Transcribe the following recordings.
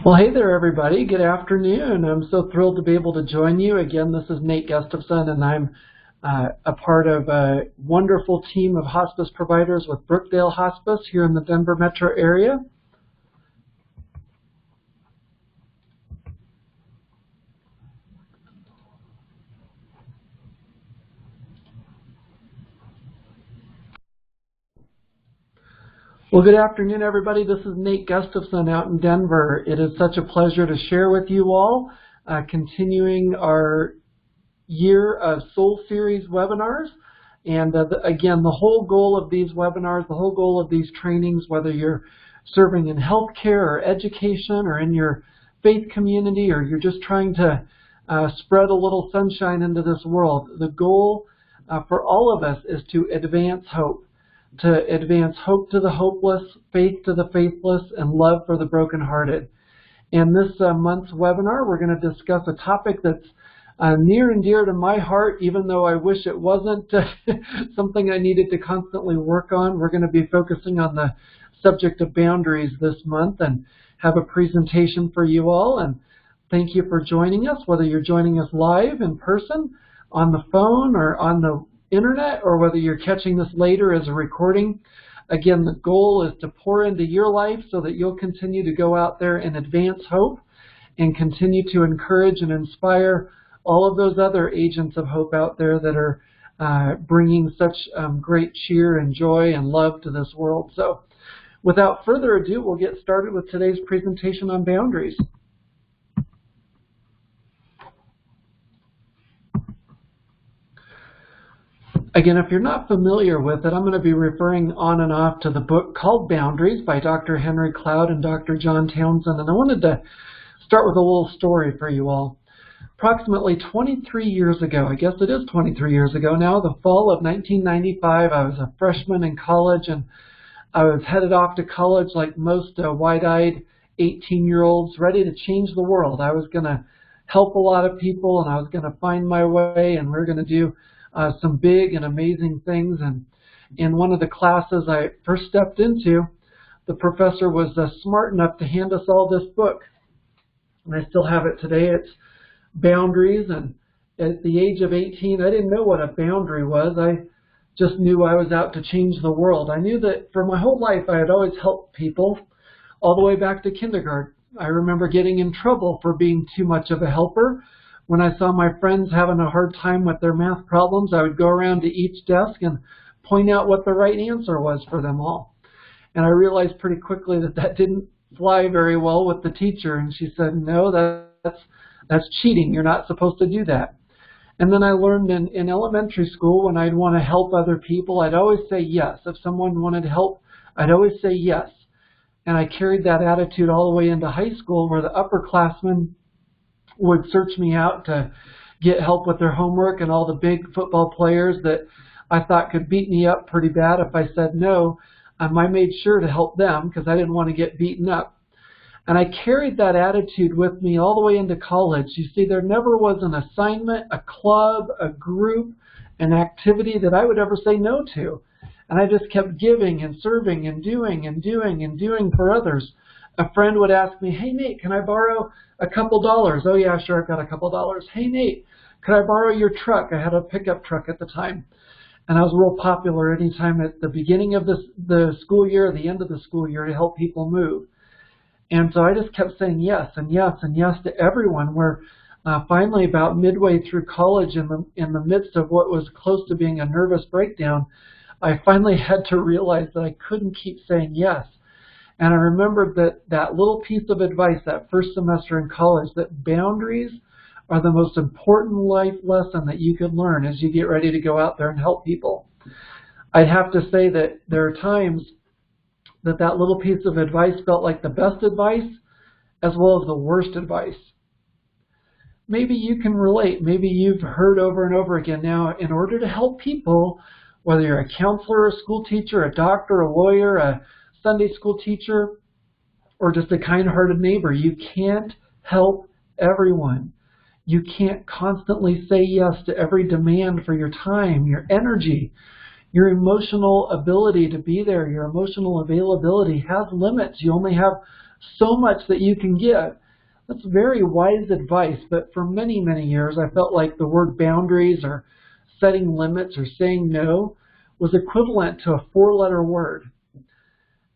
Well, hey there, everybody. Good afternoon. I'm so thrilled to be able to join you. Again, this is Nate Gustafson, and I'm a part of a wonderful team of hospice providers with Brookdale Hospice here in the Denver metro area. Well, good afternoon, everybody. This is Nate Gustafson out in Denver. It is such a pleasure to share with you all, continuing our year of Soul Series webinars. And again, the whole goal of these webinars, the whole goal of these trainings, whether you're serving in healthcare or education or in your faith community, or you're just trying to spread a little sunshine into this world, the goal for all of us is to advance hope. To advance hope to the hopeless, faith to the faithless, and love for the brokenhearted. In this month's webinar, we're going to discuss a topic that's near and dear to my heart, even though I wish it wasn't something I needed to constantly work on. We're going to be focusing on the subject of boundaries this month and have a presentation for you all. And thank you for joining us, whether you're joining us live in person, on the phone, or on the internet, or whether you're catching this later as a recording. Again, the goal is to pour into your life so that you'll continue to go out there and advance hope and continue to encourage and inspire all of those other agents of hope out there that are bringing such great cheer and joy and love to this world. So without further ado, we'll get started with today's presentation on boundaries. Again, if you're not familiar with it, I'm going to be referring on and off to the book called Boundaries by Dr. Henry Cloud and Dr. John Townsend. And I wanted to start with a little story for you all. Approximately 23 years ago, I guess it is 23 years ago now, the fall of 1995, I was a freshman in college, and I was headed off to college like most wide-eyed 18-year-olds ready to change the world. I was going to help a lot of people, and I was going to find my way, and we were going to do some big and amazing things. And in one of the classes I first stepped into, the professor was smart enough to hand us all this book. And I still have it today. It's Boundaries. And at the age of 18, I didn't know what a boundary was. I just knew I was out to change the world. I knew that for my whole life I had always helped people all the way back to kindergarten. I remember getting in trouble for being too much of a helper. When I saw my friends having a hard time with their math problems, I would go around to each desk and point out what the right answer was for them all. And I realized pretty quickly that that didn't fly very well with the teacher. And she said, no, that's cheating. You're not supposed to do that. And then I learned in elementary school, when I'd want to help other people, I'd always say yes. If someone wanted help, I'd always say yes. And I carried that attitude all the way into high school, where the upperclassmen would search me out to get help with their homework, and all the big football players that I thought could beat me up pretty bad if I said no, I made sure to help them because I didn't want to get beaten up. And I carried that attitude with me all the way into college. You see, there never was an assignment, a club, a group, an activity that I would ever say no to. And I just kept giving and serving and doing for others. A friend would ask me, hey, Nate, can I borrow a couple dollars? Oh, yeah, sure, I've got a couple dollars. Hey, Nate, could I borrow your truck? I had a pickup truck at the time. And I was real popular anytime at the beginning of the school year or the end of the school year to help people move. And so I just kept saying yes and yes and yes to everyone, where finally about midway through college, in the midst of what was close to being a nervous breakdown, I finally had to realize that I couldn't keep saying yes. And I remembered that little piece of advice that first semester in college, that boundaries are the most important life lesson that you could learn as you get ready to go out there and help people. I'd have to say that there are times that little piece of advice felt like the best advice as well as the worst advice. Maybe you can relate. Maybe you've heard over and over again now, in order to help people, whether you're a counselor, a school teacher, a doctor, a lawyer, a Sunday school teacher, or just a kind-hearted neighbor, you can't help everyone. You can't constantly say yes to every demand for your time, your energy, your emotional ability to be there. Your emotional availability has limits. You only have so much that you can give. That's very wise advice, but for many, many years I felt like the word boundaries or setting limits or saying no was equivalent to a four-letter word.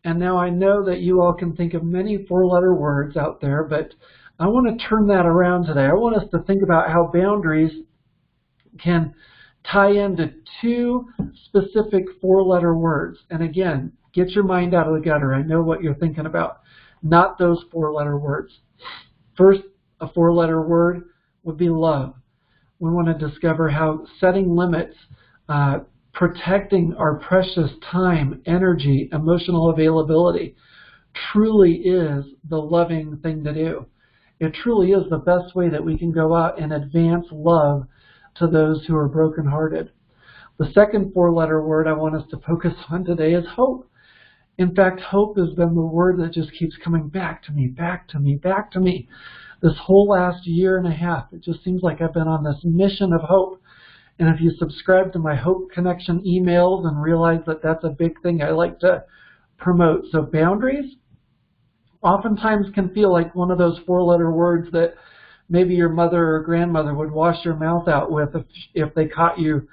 And now I know that you all can think of many four-letter words out there, but I want to turn that around today. I want us to think about how boundaries can tie into two specific four-letter words. And again, get your mind out of the gutter. I know what you're thinking about. Not those four-letter words. First, a four-letter word would be love. We want to discover how setting limits, protecting our precious time, energy, emotional availability truly is the loving thing to do. It truly is the best way that we can go out and advance love to those who are brokenhearted. The second four-letter word I want us to focus on today is hope. In fact, hope has been the word that just keeps coming back to me, back to me, back to me. This whole last year and a half, it just seems like I've been on this mission of hope. And if you subscribe to my Hope Connection emails and realize that that's a big thing I like to promote. So boundaries oftentimes can feel like one of those four-letter words that maybe your mother or grandmother would wash your mouth out with if they caught you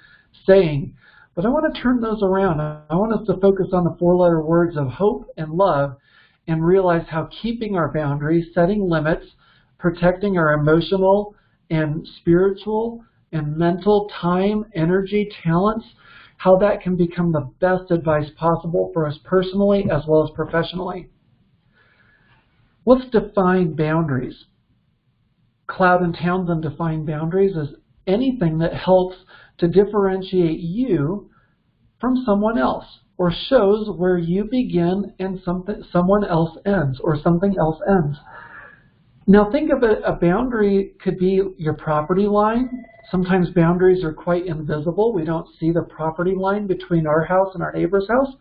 saying. But I want to turn those around. I want us to focus on the four-letter words of hope and love and realize how keeping our boundaries, setting limits, protecting our emotional and spiritual and mental time, energy, talents, how that can become the best advice possible for us personally as well as professionally. Let's define boundaries. Cloud and Townsend define boundaries as anything that helps to differentiate you from someone else or shows where you begin and someone else ends or something else ends. Now think of it, a boundary could be your property line. Sometimes boundaries are quite invisible. We don't see the property line between our house and our neighbor's house.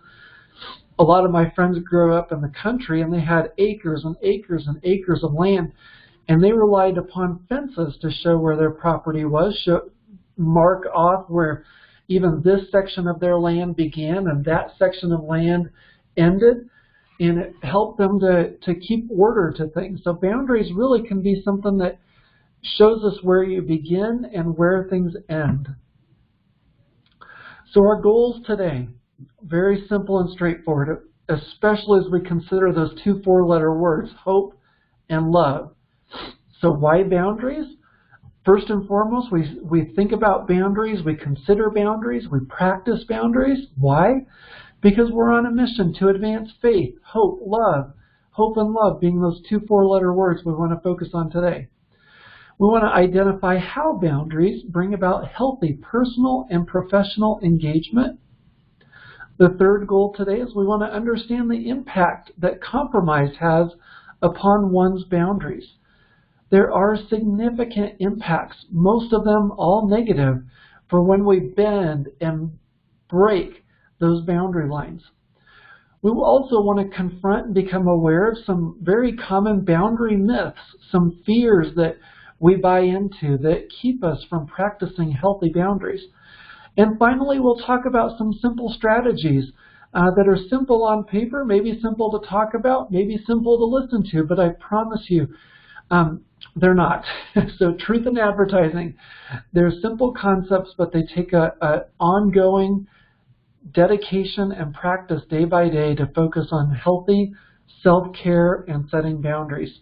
A lot of my friends grew up in the country and they had acres and acres and acres of land, and they relied upon fences to show where their property was, mark off where even this section of their land began and that section of land ended, and it helped them to keep order to things. So boundaries really can be something that shows us where you begin and where things end. So our goals today, very simple and straightforward, especially as we consider those two four-letter words, hope and love. So why boundaries? First and foremost, we think about boundaries, we consider boundaries, we practice boundaries. Why? Because we're on a mission to advance faith, hope, love. Hope and love being those two four-letter words we want to focus on today. We want to identify how boundaries bring about healthy personal and professional engagement. The third goal today is we want to understand the impact that compromise has upon one's boundaries. There are significant impacts, most of them all negative, for when we bend and break those boundary lines. We will also want to confront and become aware of some very common boundary myths, some fears that we buy into that keep us from practicing healthy boundaries. And finally, we'll talk about some simple strategies that are simple on paper, maybe simple to talk about, maybe simple to listen to, but I promise you, they're not. So truth in advertising, they're simple concepts, but they take a ongoing dedication and practice day by day to focus on healthy self-care and setting boundaries.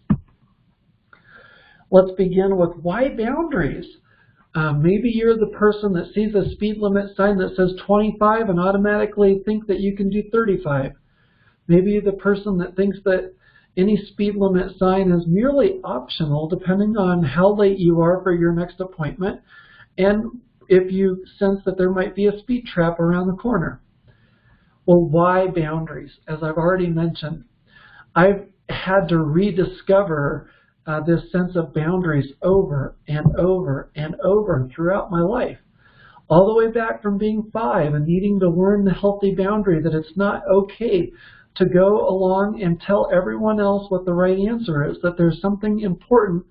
Let's begin with why boundaries. Maybe you're the person that sees a speed limit sign that says 25 and automatically think that you can do 35. Maybe you're the person that thinks that any speed limit sign is merely optional depending on how late you are for your next appointment and if you sense that there might be a speed trap around the corner. Well, why boundaries? As I've already mentioned, I've had to rediscover this sense of boundaries over and over and over throughout my life. All the way back from being 5 and needing to learn the healthy boundary that it's not okay to go along and tell everyone else what the right answer is, that there's something important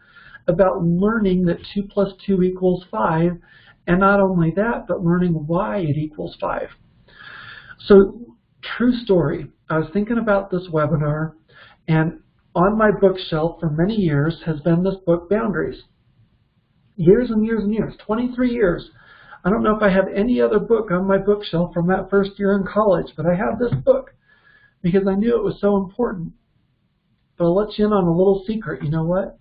about learning that 2 plus 2 equals 5, and not only that, but learning why it equals 5. So, true story, I was thinking about this webinar, and on my bookshelf for many years has been this book, Boundaries. Years and years and years, 23 years. I don't know if I have any other book on my bookshelf from that first year in college, but I have this book because I knew it was so important. But I'll let you in on a little secret. You know what?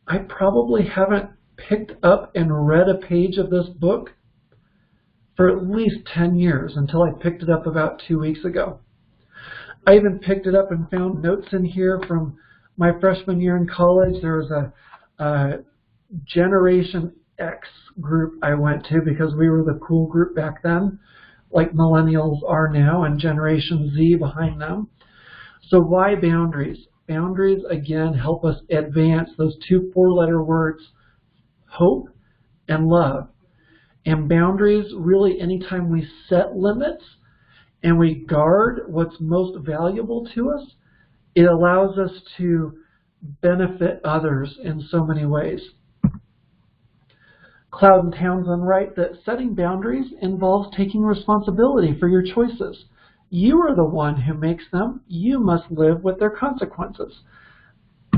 I probably haven't picked up and read a page of this book for at least 10 years until I picked it up about 2 weeks ago. I even picked it up and found notes in here from my freshman year in college. There was a Generation X group I went to because we were the cool group back then, like millennials are now, and Generation Z behind them. So why boundaries? Boundaries, again, help us advance those 2 4-letter words, hope and love. And boundaries, really, anytime we set limits and we guard what's most valuable to us, it allows us to benefit others in so many ways. Cloud and Townsend write that setting boundaries involves taking responsibility for your choices. You are the one who makes them. You must live with their consequences.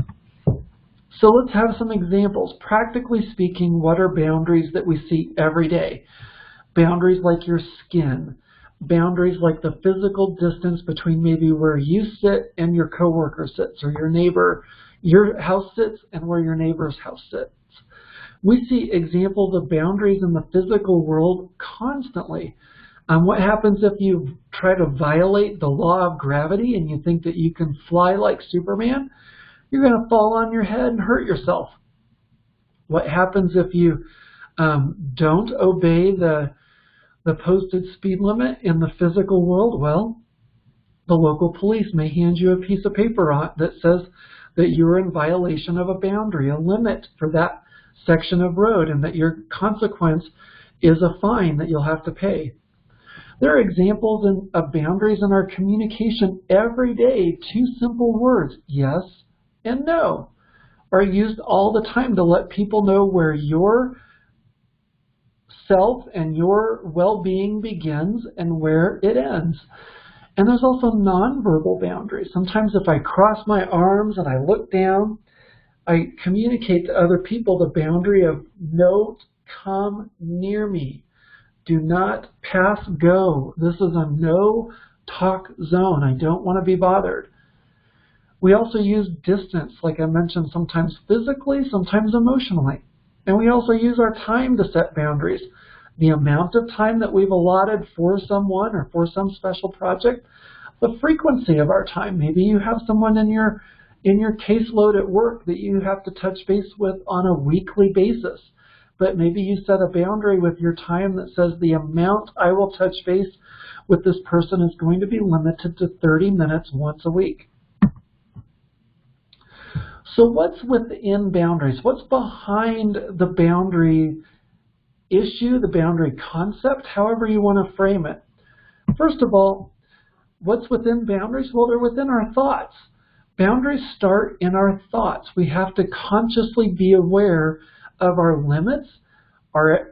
So let's have some examples. Practically speaking, what are boundaries that we see every day? Boundaries like your skin. Boundaries like the physical distance between maybe where you sit and your coworker sits, or your house sits and where your neighbor's house sits. We see examples of boundaries in the physical world constantly. What happens if you try to violate the law of gravity and you think that you can fly like Superman? You're going to fall on your head and hurt yourself. What happens if you don't obey the posted speed limit in the physical world? Well, the local police may hand you a piece of paper on that says that you're in violation of a boundary, a limit for that section of road, and that your consequence is a fine that you'll have to pay. There are examples of boundaries in our communication every day. 2 simple words, yes and no, are used all the time to let people know where your self and your well-being begins and where it ends. And there's also nonverbal boundaries. Sometimes if I cross my arms and I look down, I communicate to other people the boundary of don't come near me. Do not pass go. This is a no talk zone. I don't want to be bothered. We also use distance, like I mentioned, sometimes physically, sometimes emotionally. And we also use our time to set boundaries. The amount of time that we've allotted for someone or for some special project, the frequency of our time. Maybe you have someone in your caseload at work that you have to touch base with on a weekly basis. But maybe you set a boundary with your time that says the amount I will touch base with this person is going to be limited to 30 minutes once a week. So what's within boundaries? What's behind the boundary issue, the boundary concept, however you want to frame it? First of all, what's within boundaries? Well, they're within our thoughts. Boundaries start in our thoughts. We have to consciously be aware of our limits,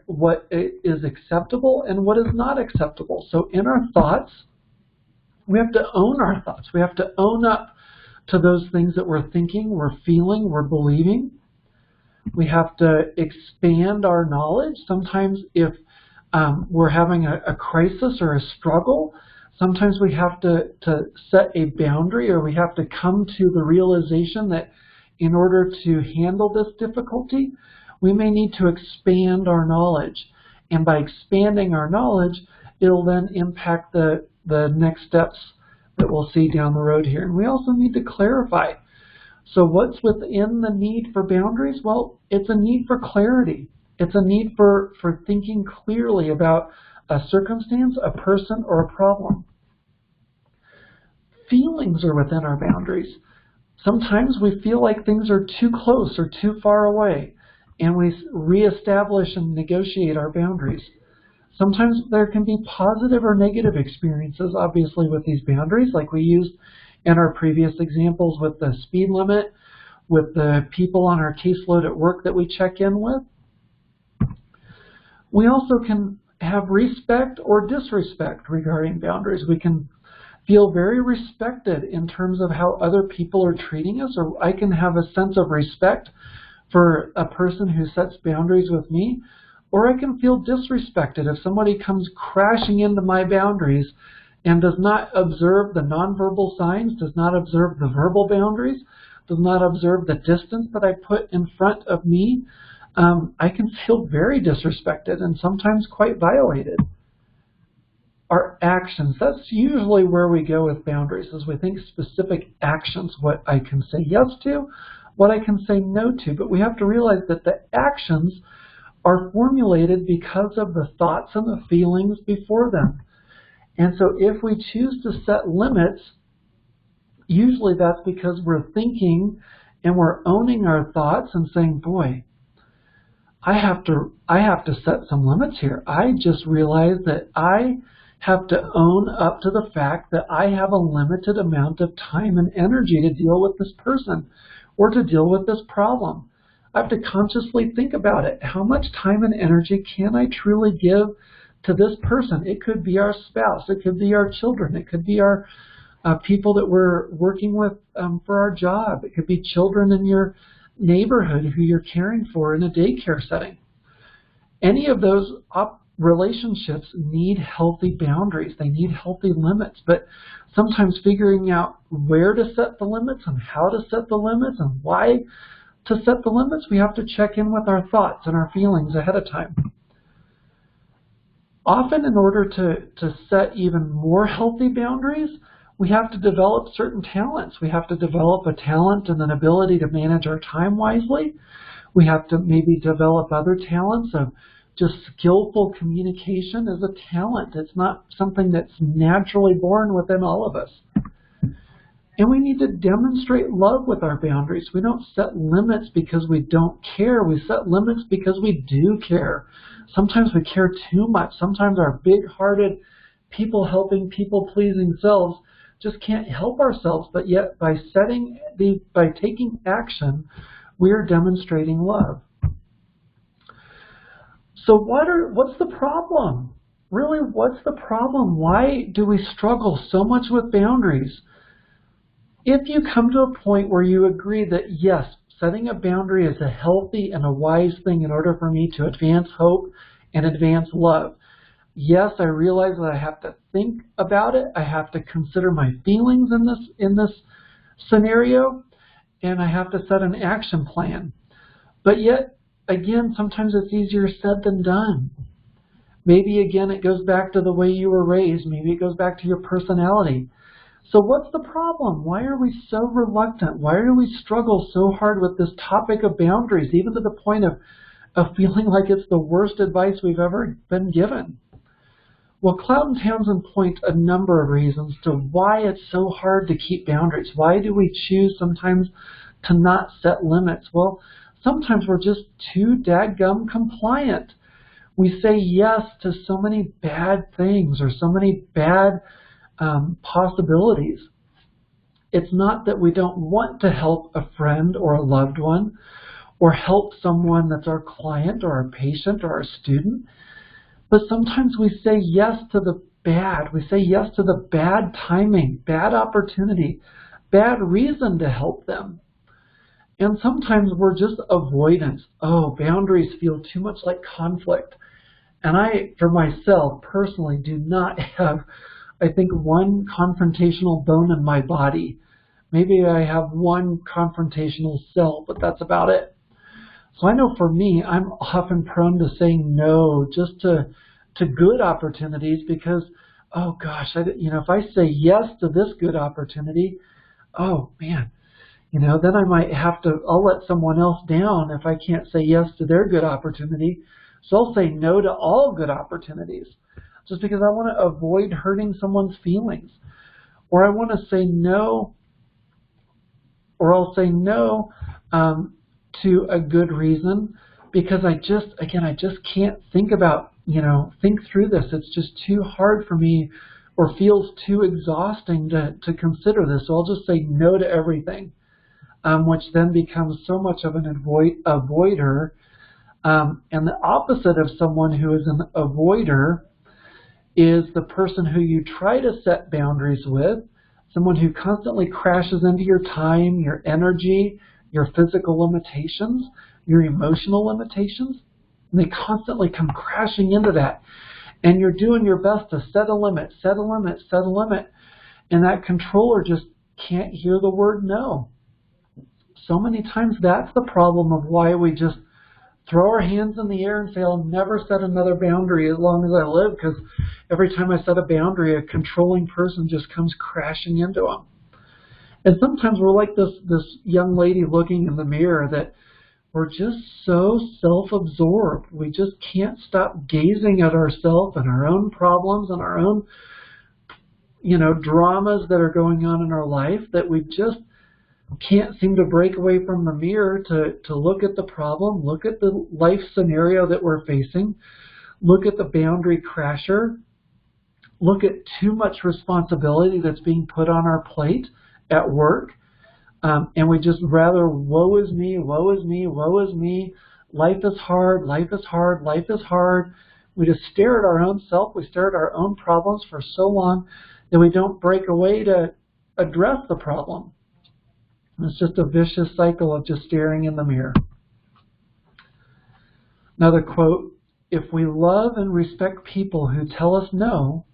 what is acceptable and what is not acceptable. So in our thoughts, we have to own our thoughts. We have to own up to those things that we're thinking, we're feeling, we're believing. We have to expand our knowledge. Sometimes if we're having a crisis or a struggle, sometimes we have to set a boundary, or we have to come to the realization that in order to handle this difficulty, we may need to expand our knowledge. And by expanding our knowledge, it'll then impact the next steps that we'll see down the road here. And we also need to clarify. So what's within the need for boundaries? Well, it's a need for clarity. It's a need for thinking clearly about a circumstance, a person, or a problem. Feelings are within our boundaries. Sometimes we feel like things are too close or too far away, and we reestablish and negotiate our boundaries. Sometimes there can be positive or negative experiences, obviously, with these boundaries, like we used in our previous examples with the speed limit, with the people on our caseload at work that we check in with. We also can have respect or disrespect regarding boundaries. We can feel very respected in terms of how other people are treating us, or I can have a sense of respect for a person who sets boundaries with me, or I can feel disrespected if somebody comes crashing into my boundaries and does not observe the nonverbal signs, does not observe the verbal boundaries, does not observe the distance that I put in front of me. I can feel very disrespected and sometimes quite violated. Our actions, that's usually where we go with boundaries, is we think specific actions, what I can say yes to, what I can say no to. But we have to realize that the actions are formulated because of the thoughts and the feelings before them. And so if we choose to set limits, usually that's because we're thinking and we're owning our thoughts and saying, boy, I have to set some limits here. I just realized that I have to own up to the fact that I have a limited amount of time and energy to deal with this person or to deal with this problem. I have to consciously think about it. How much time and energy can I truly give to this person? It could be our spouse. It could be our children. It could be our people that we're working with for our job. It could be children in your neighborhood who you're caring for in a daycare setting. Any of those relationships need healthy boundaries. They need healthy limits. But sometimes figuring out where to set the limits and how to set the limits and why to set the limits, we have to check in with our thoughts and our feelings ahead of time. Often, in order to set even more healthy boundaries, we have to develop certain talents. We have to develop a talent and an ability to manage our time wisely. We have to maybe develop other talents of just skillful communication as a talent. It's not something that's naturally born within all of us. And we need to demonstrate love with our boundaries. We don't set limits because we don't care. We set limits because we do care. Sometimes we care too much. Sometimes our big-hearted, people-helping, people-pleasing selves just can't help ourselves. But yet, by taking action, we are demonstrating love. So what's the problem? Really, what's the problem? Why do we struggle so much with boundaries? If you come to a point where you agree that, yes, setting a boundary is a healthy and a wise thing in order for me to advance hope and advance love. Yes, I realize that I have to think about it. I have to consider my feelings in this scenario, and I have to set an action plan. But yet, again, sometimes it's easier said than done. Maybe, again, it goes back to the way you were raised. Maybe it goes back to your personality. So what's the problem? Why are we so reluctant? Why do we struggle so hard with this topic of boundaries, even to the point of feeling like it's the worst advice we've ever been given? Well, Cloud and Townsend point a number of reasons to why it's so hard to keep boundaries. Why do we choose sometimes to not set limits? Well, sometimes we're just too dadgum compliant. We say yes to so many bad things or so many bad possibilities. It's not that we don't want to help a friend or a loved one or help someone that's our client or our patient or our student, but sometimes we say yes to the bad. We say yes to the bad timing, bad opportunity, bad reason to help them. And sometimes we're just avoidance. Oh, boundaries feel too much like conflict. And I, for myself, personally do not have, I think, one confrontational bone in my body. Maybe I have one confrontational cell, but that's about it. So I know for me, I'm often prone to saying no just to good opportunities because, oh gosh, if I say yes to this good opportunity, oh man, then I might I'll let someone else down if I can't say yes to their good opportunity. So I'll say no to all good opportunities just because I want to avoid hurting someone's feelings. Or I want to say no, or I'll say no to a good reason because I just can't think through this. It's just too hard for me or feels too exhausting to consider this. So I'll just say no to everything, which then becomes so much of an avoider. And the opposite of someone who is an avoider is the person who you try to set boundaries with, someone who constantly crashes into your time, your energy, your physical limitations, your emotional limitations. And they constantly come crashing into that. And you're doing your best to set a limit, set a limit, set a limit. And that controller just can't hear the word no. So many times that's the problem of why we just throw our hands in the air and say, I'll never set another boundary as long as I live, because every time I set a boundary, a controlling person just comes crashing into them. And sometimes we're like this young lady looking in the mirror, that we're just so self-absorbed. We just can't stop gazing at ourselves and our own problems and our own, dramas that are going on in our life, that we just can't seem to break away from the mirror to look at the problem, look at the life scenario that we're facing, look at the boundary crasher, look at too much responsibility that's being put on our plate at work, and we just rather, woe is me, woe is me, woe is me, life is hard, life is hard, life is hard. We just stare at our own self, we stare at our own problems for so long that we don't break away to address the problem. It's just a vicious cycle of just staring in the mirror. Another quote, if we love and respect people who tell us no,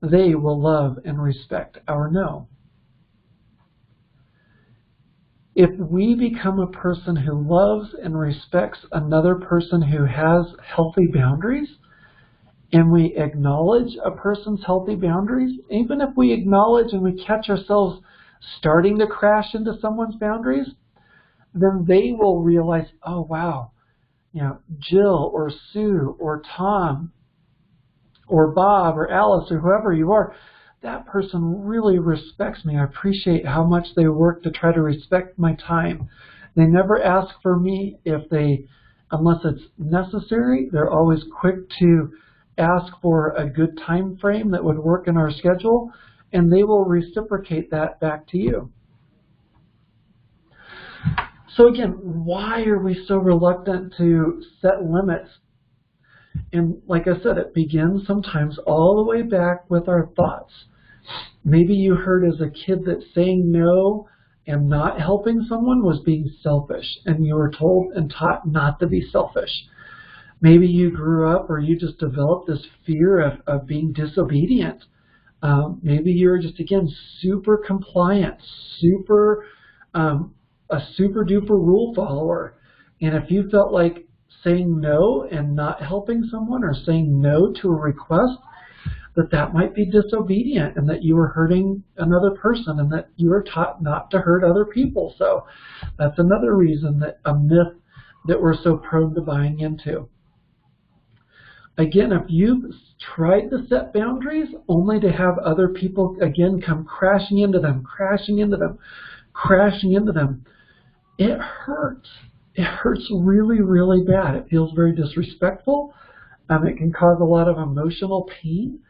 they will love and respect our no. If we become a person who loves and respects another person who has healthy boundaries, and we acknowledge a person's healthy boundaries, even if we acknowledge and we catch ourselves starting to crash into someone's boundaries, then they will realize, oh wow, Jill or Sue or Tom or Bob or Alice or whoever you are, that person really respects me. I appreciate how much they work to try to respect my time. They never ask for me unless it's necessary. They're always quick to ask for a good time frame that would work in our schedule, and they will reciprocate that back to you. So again, why are we so reluctant to set limits? And like I said, it begins sometimes all the way back with our thoughts. Maybe you heard as a kid that saying no and not helping someone was being selfish, and you were told and taught not to be selfish. Maybe you grew up or you just developed this fear of being disobedient. Maybe you're just, again, super compliant, a super duper rule follower. And if you felt like saying no and not helping someone, or saying no to a request, that might be disobedient, and that you were hurting another person, and that you were taught not to hurt other people. So that's another reason, that a myth that we're so prone to buying into. Again, if you've tried to set boundaries only to have other people, again, come crashing into them, crashing into them, crashing into them, it hurts. It hurts really, really bad. It feels very disrespectful. It can cause a lot of emotional pain.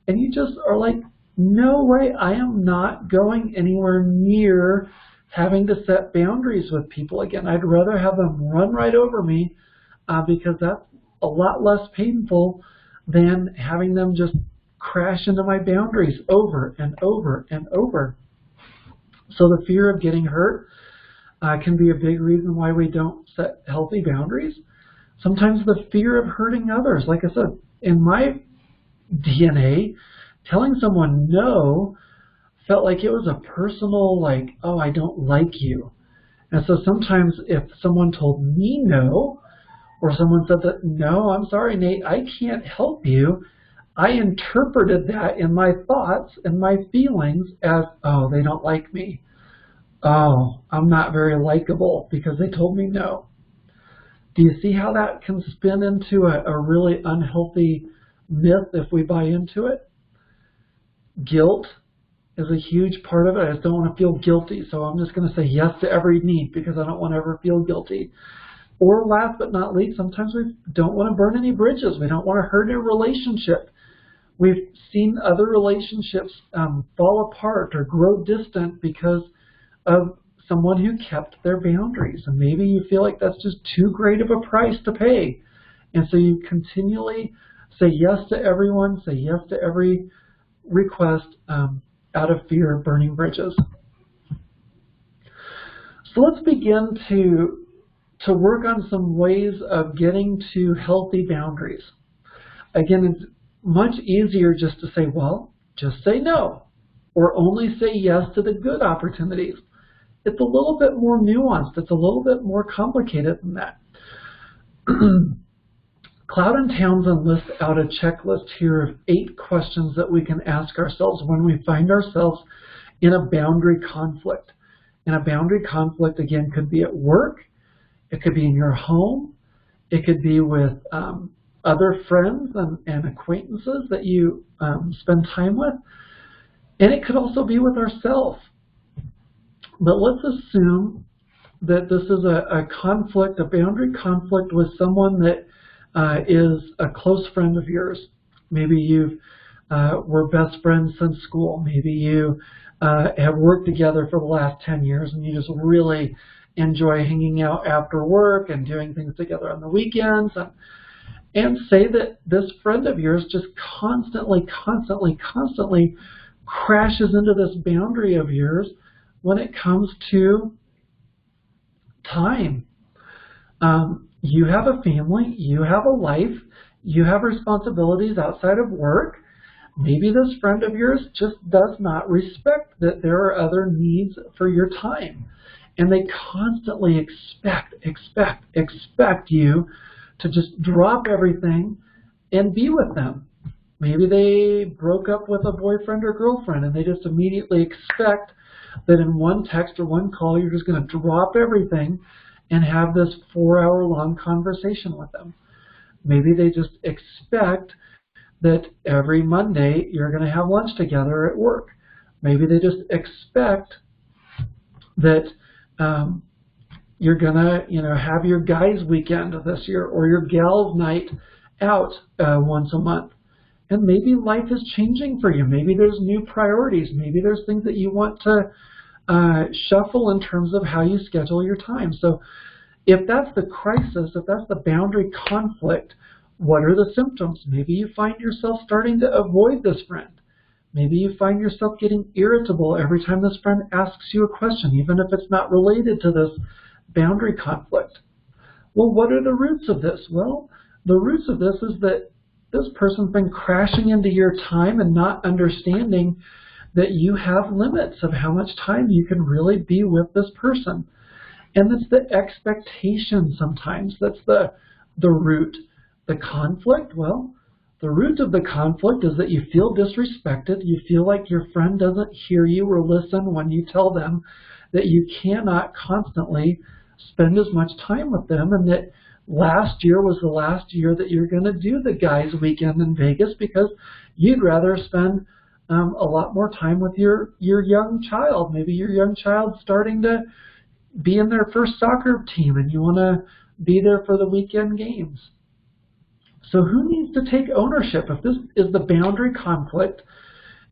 And you just are like, no way, I am not going anywhere near having to set boundaries with people again. I'd rather have them run right over me, because that's a lot less painful than having them just crash into my boundaries over and over and over. So the fear of getting hurt can be a big reason why we don't set healthy boundaries. Sometimes the fear of hurting others. Like I said, in my DNA, telling someone no felt like it was a personal, like, oh, I don't like you. And so sometimes if someone told me no, or someone said that, no, I'm sorry, Nate, I can't help you, I interpreted that in my thoughts and my feelings as, oh, they don't like me. Oh, I'm not very likable because they told me no. Do you see how that can spin into a really unhealthy myth if we buy into it? Guilt is a huge part of it. I just don't want to feel guilty, so I'm just going to say yes to every need because I don't want to ever feel guilty. Or last but not least, sometimes we don't want to burn any bridges. We don't want to hurt a relationship. We've seen other relationships fall apart or grow distant because of someone who kept their boundaries. And maybe you feel like that's just too great of a price to pay. And so you continually say yes to everyone, say yes to every request out of fear of burning bridges. So let's begin to work on some ways of getting to healthy boundaries. Again, it's much easier just to say, well, just say no, or only say yes to the good opportunities. It's a little bit more nuanced. It's a little bit more complicated than that. Cloud and Townsend list out a checklist here of 8 questions that we can ask ourselves when we find ourselves in a boundary conflict. And a boundary conflict, again, could be at work, it could be in your home, it could be with other friends and acquaintances that you spend time with, and it could also be with ourselves. But let's assume that this is a conflict, a boundary conflict with someone that is a close friend of yours. Maybe you were best friends since school. Maybe you have worked together for the last 10 years and you just really enjoy hanging out after work and doing things together on the weekends. And say that this friend of yours just constantly crashes into this boundary of yours when it comes to time. You have a family, you have a life, you have responsibilities outside of work. Maybe this friend of yours just does not respect that there are other needs for your time. And they constantly expect you to just drop everything and be with them. Maybe they broke up with a boyfriend or girlfriend and they just immediately expect that in one text or one call you're just going to drop everything and have this 4-hour-long conversation with them. Maybe they just expect that every Monday you're going to have lunch together at work. Maybe they just expect that you're going to have your guys' weekend this year or your gals' night out once a month. And maybe life is changing for you. Maybe there's new priorities. Maybe there's things that you want to shuffle in terms of how you schedule your time. So if that's the crisis, if that's the boundary conflict, what are the symptoms? Maybe you find yourself starting to avoid this friend. Maybe you find yourself getting irritable every time this friend asks you a question, even if it's not related to this boundary conflict. Well, what are the roots of this? Well, the roots of this is that this person's been crashing into your time and not understanding that you have limits of how much time you can really be with this person. And it's the expectation sometimes that's the root. The conflict, well, the root of the conflict is that you feel disrespected. You feel like your friend doesn't hear you or listen when you tell them that you cannot constantly spend as much time with them, and that last year was the last year that you're going to do the guys' weekend in Vegas because you'd rather spend a lot more time with your young child. Maybe your young child's starting to be in their first soccer team and you want to be there for the weekend games. So who needs to take ownership? If this is the boundary conflict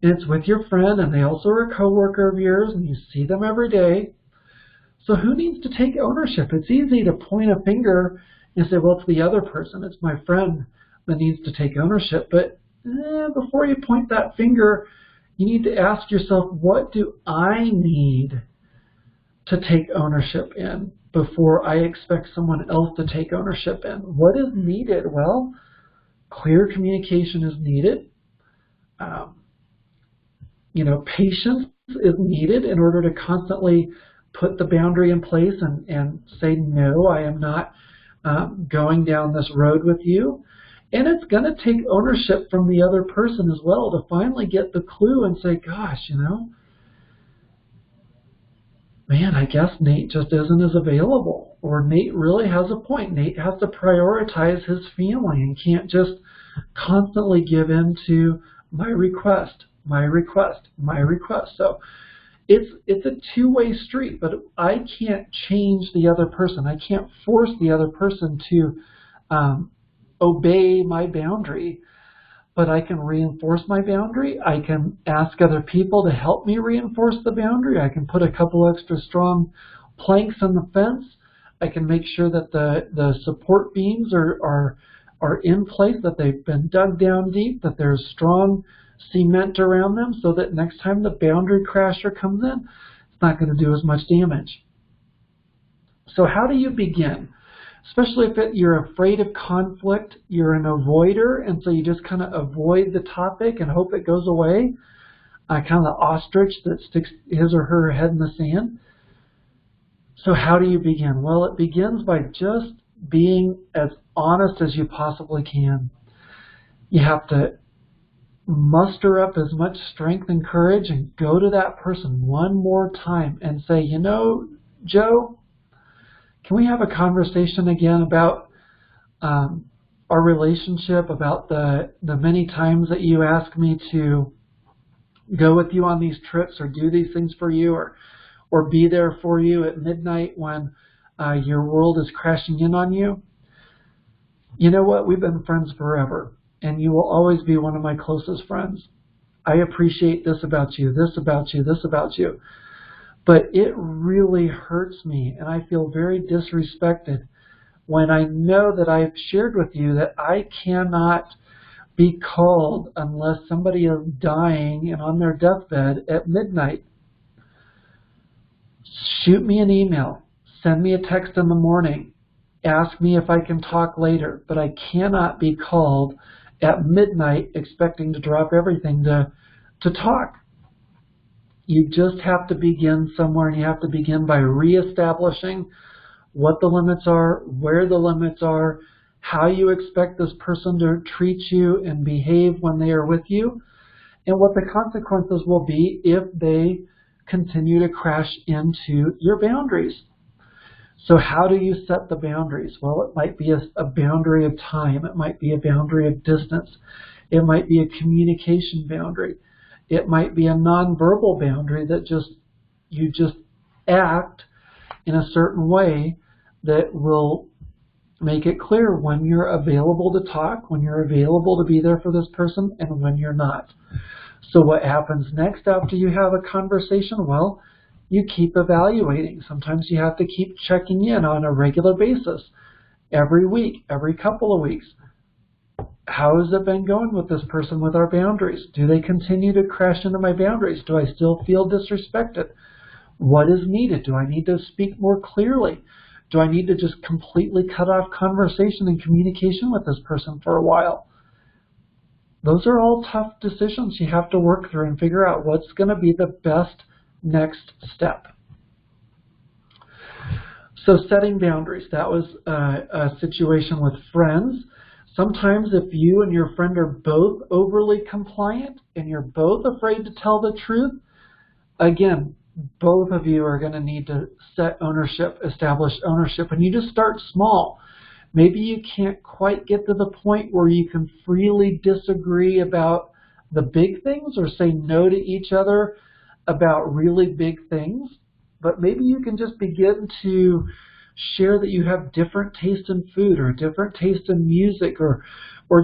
and it's with your friend and they also are a coworker of yours and you see them every day, so who needs to take ownership? It's easy to point a finger and say, well, it's the other person, it's my friend that needs to take ownership. But before you point that finger, you need to ask yourself, what do I need to take ownership in before I expect someone else to take ownership in? What is needed? Well, clear communication is needed. Patience is needed in order to constantly put the boundary in place and say, no, I am not going down this road with you. And it's going to take ownership from the other person as well to finally get the clue and say, gosh, man, I guess Nate just isn't as available. Or Nate really has a point. Nate has to prioritize his family and can't just constantly give in to my request. So it's a two-way street, but I can't change the other person. I can't force the other person to obey my boundary, but I can reinforce my boundary. I can ask other people to help me reinforce the boundary. I can put a couple extra strong planks on the fence. I can make sure that the support beams are are in place, that they've been dug down deep, that there's strong cement around them so that next time the boundary crasher comes in, it's not going to do as much damage. So how do you begin? Especially if you're afraid of conflict, you're an avoider, and so you just kind of avoid the topic and hope it goes away. Kind of the ostrich that sticks his or her head in the sand. So how do you begin? Well, it begins by just being as honest as you possibly can. You have to muster up as much strength and courage and go to that person one more time and say, you know, Joe, can we have a conversation again about our relationship, about the many times that you ask me to go with you on these trips or do these things for you or be there for you at midnight when your world is crashing in on you? You know what? We've been friends forever, and you will always be one of my closest friends. I appreciate this about you, this about you, this about you. But it really hurts me, and I feel very disrespected when I know that I've shared with you that I cannot be called unless somebody is dying and on their deathbed at midnight. Shoot me an email. Send me a text in the morning. Ask me if I can talk later. But I cannot be called at midnight expecting to drop everything to talk. You just have to begin somewhere, and you have to begin by reestablishing what the limits are, where the limits are, how you expect this person to treat you and behave when they are with you, and what the consequences will be if they continue to crash into your boundaries. So how do you set the boundaries? Well, it might be a boundary of time. It might be a boundary of distance. It might be a communication boundary. It might be a nonverbal boundary that you just act in a certain way that will make it clear when you're available to talk, when you're available to be there for this person, and when you're not. So what happens next after you have a conversation? Well, you keep evaluating. Sometimes you have to keep checking in on a regular basis, every week, every couple of weeks. How has it been going with this person with our boundaries? Do they continue to crash into my boundaries? Do I still feel disrespected? What is needed? Do I need to speak more clearly? Do I need to just completely cut off conversation and communication with this person for a while? Those are all tough decisions you have to work through and figure out what's going to be the best next step. So setting boundaries, that was a situation with friends. Sometimes if you and your friend are both overly compliant and you're both afraid to tell the truth, again, both of you are going to need to set ownership, establish ownership, and you just start small. Maybe you can't quite get to the point where you can freely disagree about the big things or say no to each other about really big things, but maybe you can just begin to share that you have different taste in food or different taste in music, or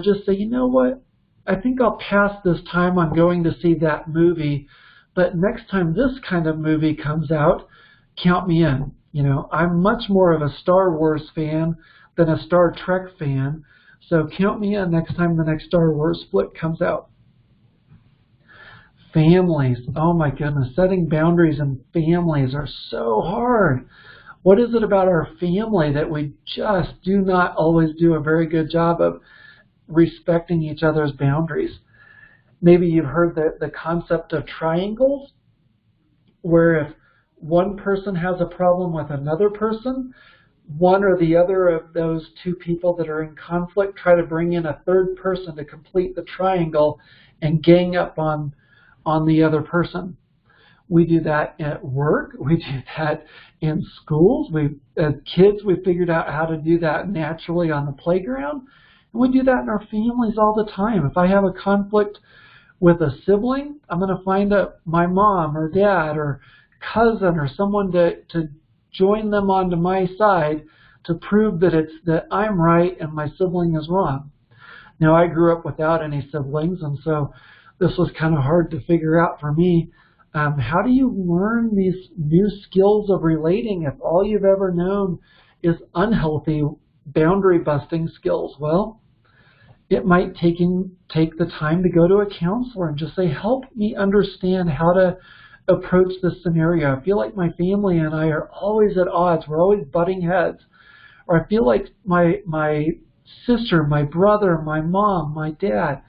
just say, you know what, I think I'll pass this time on going to see that movie, but next time this kind of movie comes out, count me in. You know, I'm much more of a Star Wars fan than a Star Trek fan, so count me in next time the next Star Wars flick comes out. Families, oh my goodness, setting boundaries in families are so hard. What is it about our family that we just do not always do a very good job of respecting each other's boundaries? Maybe you've heard the concept of triangles, where if one person has a problem with another person, one or the other of those two people that are in conflict try to bring in a third person to complete the triangle and gang up on the other person. We do that at work. We do that in schools. As kids, we figured out how to do that naturally on the playground. And we do that in our families all the time. If I have a conflict with a sibling, I'm going to find my mom or dad or cousin or someone to join them onto my side to prove that I'm right and my sibling is wrong. Now, I grew up without any siblings, and so this was kind of hard to figure out for me. How do you learn these new skills of relating if all you've ever known is unhealthy boundary busting skills? Well, It might take the time to go to a counselor and just say, help me understand how to approach this scenario. I feel like my family and I are always at odds. We're always butting heads. Or I feel like my sister, my brother, my mom, my dad,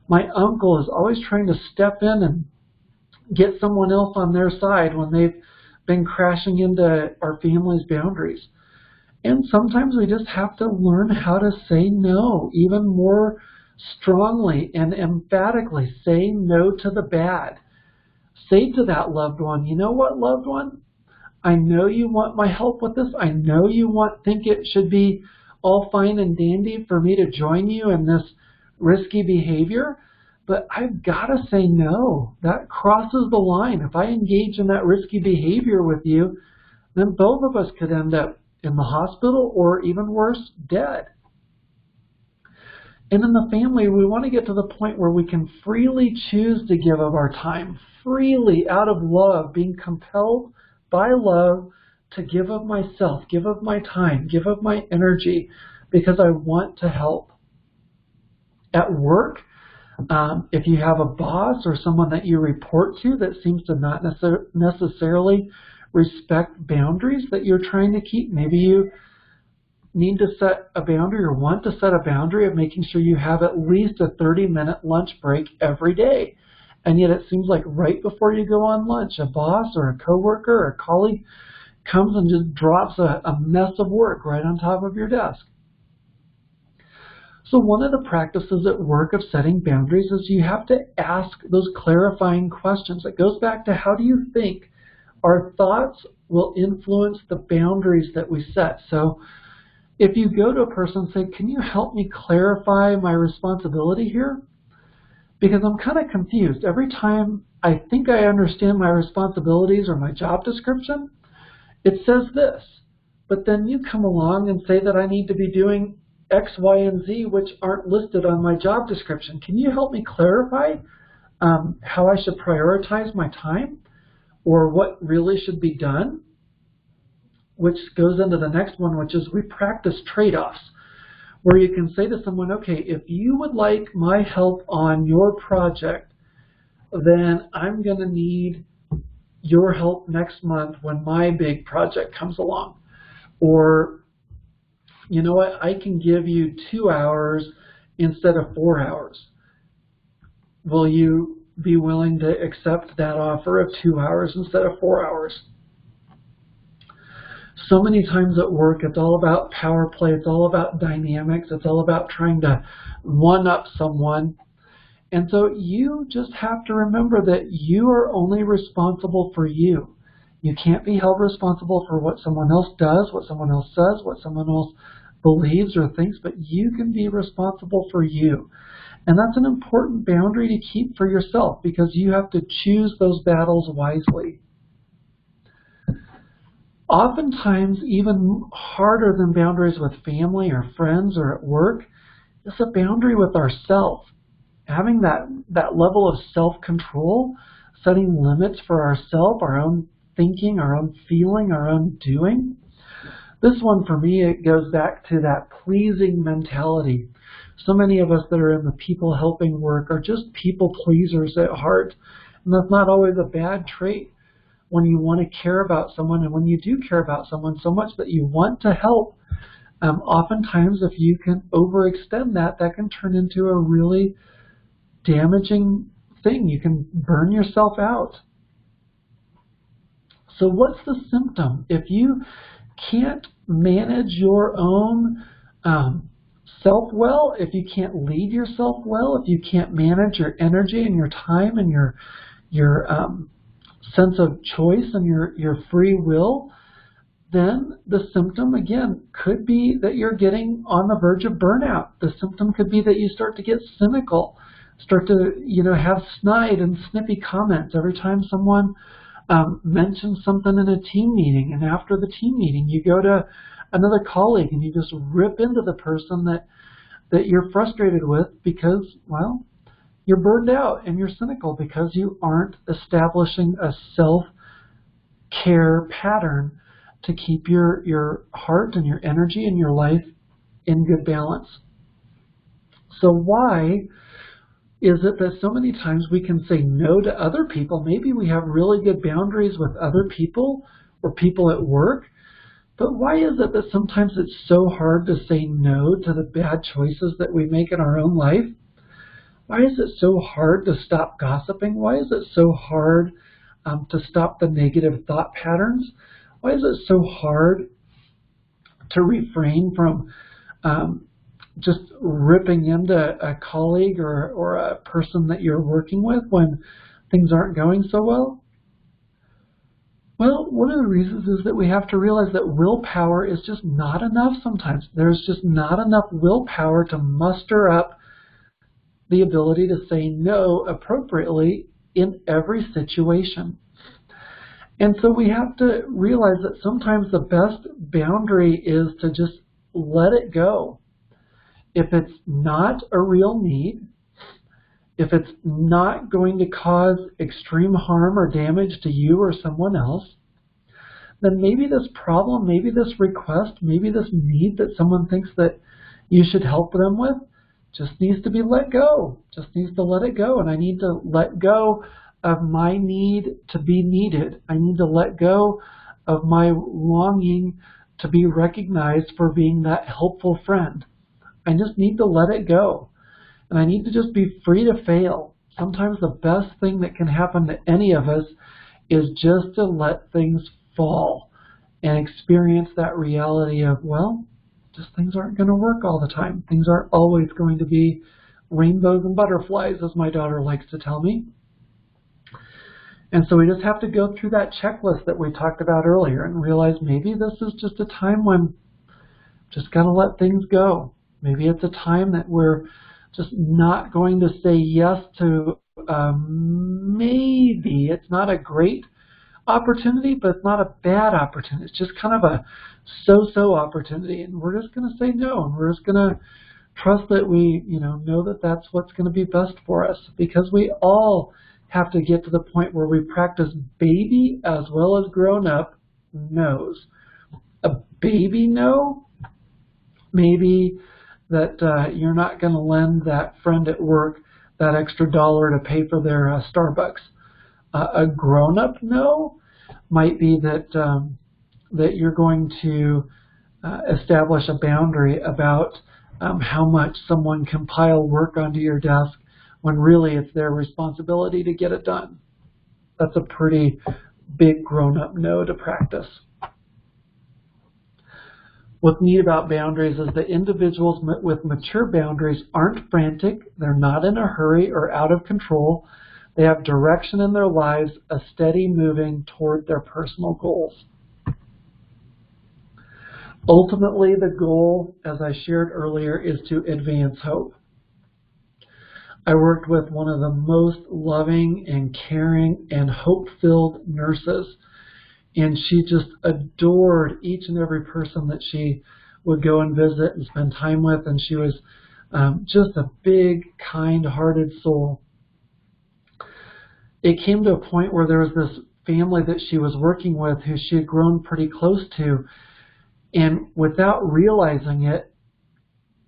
my uncle is always trying to step in and get someone else on their side when they've been crashing into our family's boundaries. And sometimes we just have to learn how to say no, even more strongly and emphatically. Say no to the bad. Say to that loved one, you know what, loved one? I know you want my help with this. I know you think it should be all fine and dandy for me to join you in this risky behavior, but I've got to say no. That crosses the line. If I engage in that risky behavior with you, then both of us could end up in the hospital or even worse, dead. And in the family, we want to get to the point where we can freely choose to give of our time, freely out of love, being compelled by love to give of myself, give of my time, give of my energy, because I want to help. At work, if you have a boss or someone that you report to that seems to not necessarily respect boundaries that you're trying to keep, maybe you need to set a boundary or want to set a boundary of making sure you have at least a 30-minute lunch break every day. And yet it seems like right before you go on lunch, a boss or a coworker or a colleague comes and just drops a mess of work right on top of your desk. So one of the practices at work of setting boundaries is you have to ask those clarifying questions. It goes back to, how do you think our thoughts will influence the boundaries that we set? So if you go to a person and say, can you help me clarify my responsibility here? Because I'm kind of confused. Every time I think I understand my responsibilities or my job description, it says this. But then you come along and say that I need to be doing X, Y, and Z, which aren't listed on my job description. Can you help me clarify how I should prioritize my time or what really should be done? Which goes into the next one, which is we practice trade-offs, where you can say to someone, okay, if you would like my help on your project, then I'm going to need your help next month when my big project comes along. Or, you know what, I can give you 2 hours instead of 4 hours. Will you be willing to accept that offer of 2 hours instead of 4 hours? So many times at work, it's all about power play. It's all about dynamics. It's all about trying to one-up someone. And so you just have to remember that you are only responsible for you. You can't be held responsible for what someone else does, what someone else says, what someone else believes or thinks, but you can be responsible for you. And that's an important boundary to keep for yourself, because you have to choose those battles wisely. Oftentimes, even harder than boundaries with family or friends or at work, is a boundary with ourselves. Having that level of self-control, setting limits for ourselves, our own thinking, our own feeling, our own doing. This one, for me, it goes back to that pleasing mentality. So many of us that are in the people helping work are just people pleasers at heart. And that's not always a bad trait. When you want to care about someone, and when you do care about someone so much that you want to help, oftentimes if you can overextend that, that can turn into a really damaging thing. You can burn yourself out. So what's the symptom? If you can't manage your own self well, if you can't lead yourself well, if you can't manage your energy and your time and your sense of choice and your free will, then the symptom, again, could be that you're getting on the verge of burnout. The symptom could be that you start to get cynical, start to have snide and snippy comments every time someone mentions something in a team meeting. And after the team meeting, you go to another colleague and you just rip into the person that you're frustrated with because, well, you're burned out and you're cynical because you aren't establishing a self-care pattern to keep your heart and your energy and your life in good balance. So why is it that so many times we can say no to other people? Maybe we have really good boundaries with other people or people at work, but why is it that sometimes it's so hard to say no to the bad choices that we make in our own life? Why is it so hard to stop gossiping? Why is it so hard to stop the negative thought patterns? Why is it so hard to refrain from just ripping into a colleague or a person that you're working with when things aren't going so well? Well, one of the reasons is that we have to realize that willpower is just not enough sometimes. There's just not enough willpower to muster up the ability to say no appropriately in every situation. And so we have to realize that sometimes the best boundary is to just let it go. If it's not a real need, if it's not going to cause extreme harm or damage to you or someone else, then maybe this problem, maybe this request, maybe this need that someone thinks that you should help them with just needs to be let go, just needs to let it go. And I need to let go of my need to be needed. I need to let go of my longing to be recognized for being that helpful friend. I just need to let it go. And I need to just be free to fail. Sometimes the best thing that can happen to any of us is just to let things fall and experience that reality of, well, just things aren't going to work all the time. Things aren't always going to be rainbows and butterflies, as my daughter likes to tell me. And so we just have to go through that checklist that we talked about earlier and realize maybe this is just a time when just got to let things go. Maybe it's a time that we're just not going to say yes to maybe. It's not a great opportunity, but it's not a bad opportunity. It's just kind of a so-so opportunity, and we're just going to say no, and we're just going to trust that we know that that's what's going to be best for us, because we all have to get to the point where we practice baby as well as grown-up no's. A baby no, maybe that you're not going to lend that friend at work that extra $1 to pay for their Starbucks. A grown-up no might be that that you're going to establish a boundary about how much someone can pile work onto your desk when really it's their responsibility to get it done. That's a pretty big grown-up no to practice. What's neat about boundaries is that individuals with mature boundaries aren't frantic, they're not in a hurry or out of control. They have direction in their lives, a steady moving toward their personal goals. Ultimately, the goal, as I shared earlier, is to advance hope. I worked with one of the most loving and caring and hope-filled nurses, and she just adored each and every person that she would go and visit and spend time with, and she was just a big, kind-hearted soul. It came to a point where there was this family that she was working with who she had grown pretty close to, and without realizing it,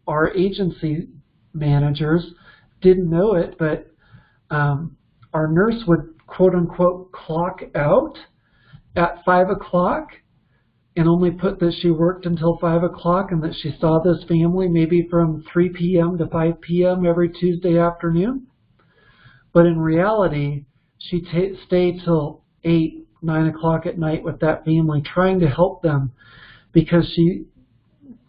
our agency managers didn't know it, but our nurse would quote-unquote clock out at 5 o'clock and only put that she worked until 5 o'clock and that she saw this family maybe from 3 p.m. to 5 p.m. every Tuesday afternoon. But in reality, she stayed till 8, 9 o'clock at night with that family trying to help them, because she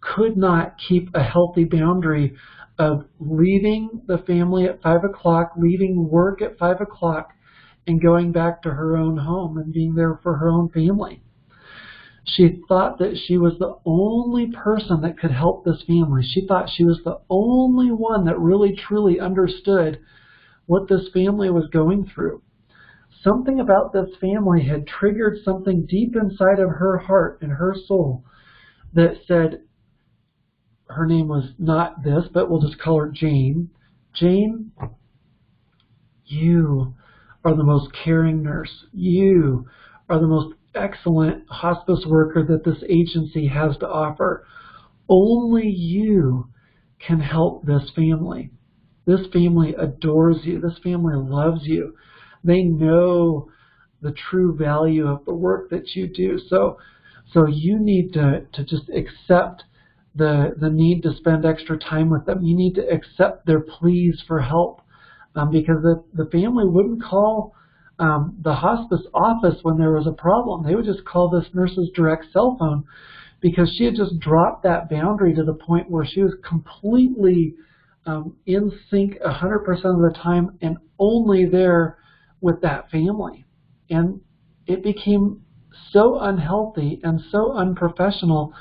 could not keep a healthy boundary of leaving the family at 5 o'clock, leaving work at 5 o'clock, and going back to her own home and being there for her own family. She thought that she was the only person that could help this family. She thought she was the only one that really truly understood what this family was going through. Something about this family had triggered something deep inside of her heart and her soul that said, her name was not this, but we'll just call her Jane. Jane, you are the most caring nurse. You are the most excellent hospice worker that this agency has to offer. Only you can help this family. This family adores you. This family loves you. They know the true value of the work that you do. So you need to just accept the need to spend extra time with them. You need to accept their pleas for help, because the family wouldn't call the hospice office when there was a problem. They would just call this nurse's direct cell phone, because she had just dropped that boundary to the point where she was completely in sync 100% of the time and only there with that family. And it became so unhealthy and so unprofessional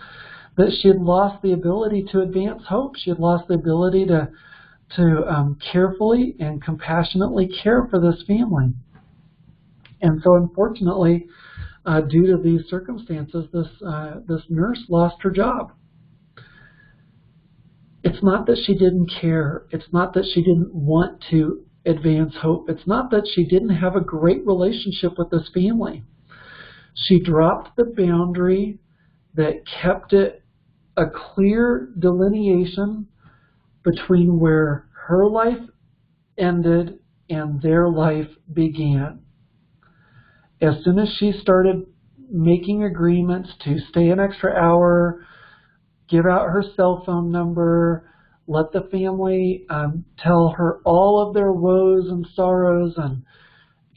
that she had lost the ability to advance hope. She had lost the ability to carefully and compassionately care for this family. And so unfortunately, due to these circumstances, this nurse lost her job. It's not that she didn't care. It's not that she didn't want to advance hope. It's not that she didn't have a great relationship with this family. She dropped the boundary that kept it a clear delineation between where her life ended and their life began. As soon as she started making agreements to stay an extra hour, give out her cell phone number, let the family tell her all of their woes and sorrows,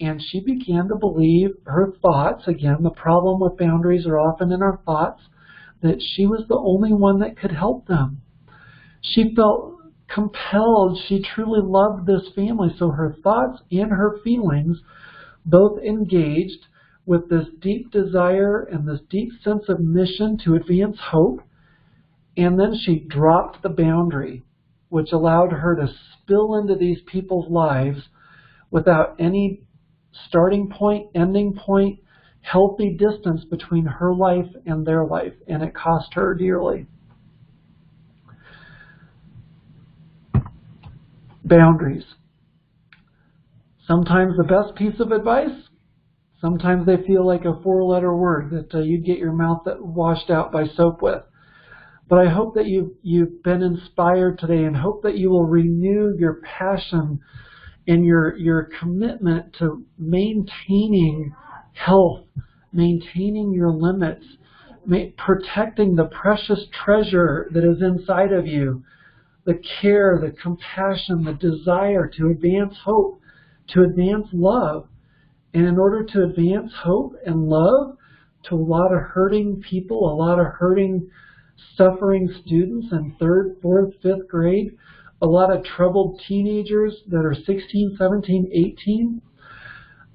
and she began to believe her thoughts, again, the problem with boundaries are often in our thoughts, that she was the only one that could help them. She felt compelled. She truly loved this family, so her thoughts and her feelings both engaged with this deep desire and this deep sense of mission to advance hope. And then she dropped the boundary, which allowed her to spill into these people's lives without any starting point, ending point, healthy distance between her life and their life, and it cost her dearly. Boundaries. Sometimes the best piece of advice, sometimes they feel like a four-letter word that you'd get your mouth washed out by soap with. But I hope that you've been inspired today, and hope that you will renew your passion and your commitment to maintaining health, maintaining your limits, protecting the precious treasure that is inside of you, the care, the compassion, the desire to advance hope, to advance love. And in order to advance hope and love to a lot of hurting people, a lot of hurting, suffering students in 3rd, 4th, 5th grade, a lot of troubled teenagers that are 16, 17, 18,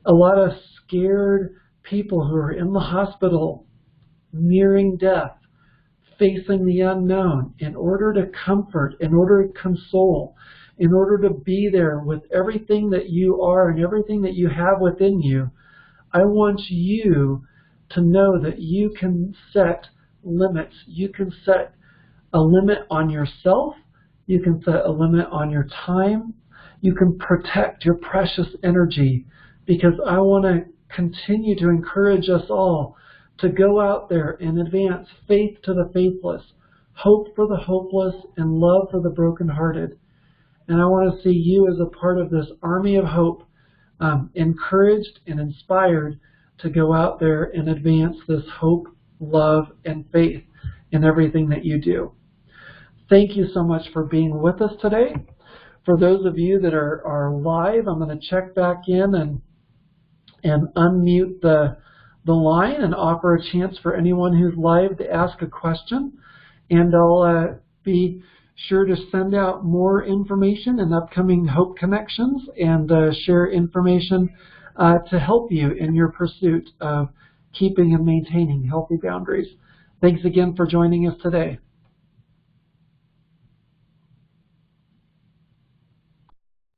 a lot of scared people who are in the hospital, nearing death, facing the unknown, in order to comfort, in order to console, in order to be there with everything that you are and everything that you have within you, I want you to know that you can set limits. You can set a limit on yourself. You can set a limit on your time. You can protect your precious energy, because I want to continue to encourage us all to go out there and advance faith to the faithless, hope for the hopeless, and love for the brokenhearted. And I want to see you as a part of this army of hope, encouraged and inspired to go out there and advance this hope, love, and faith in everything that you do. Thank you so much for being with us today. For those of you that are live, I'm going to check back in and unmute the line and offer a chance for anyone who's live to ask a question. And I'll be sure to send out more information in upcoming Hope Connections and share information to help you in your pursuit of keeping and maintaining healthy boundaries. Thanks again for joining us today.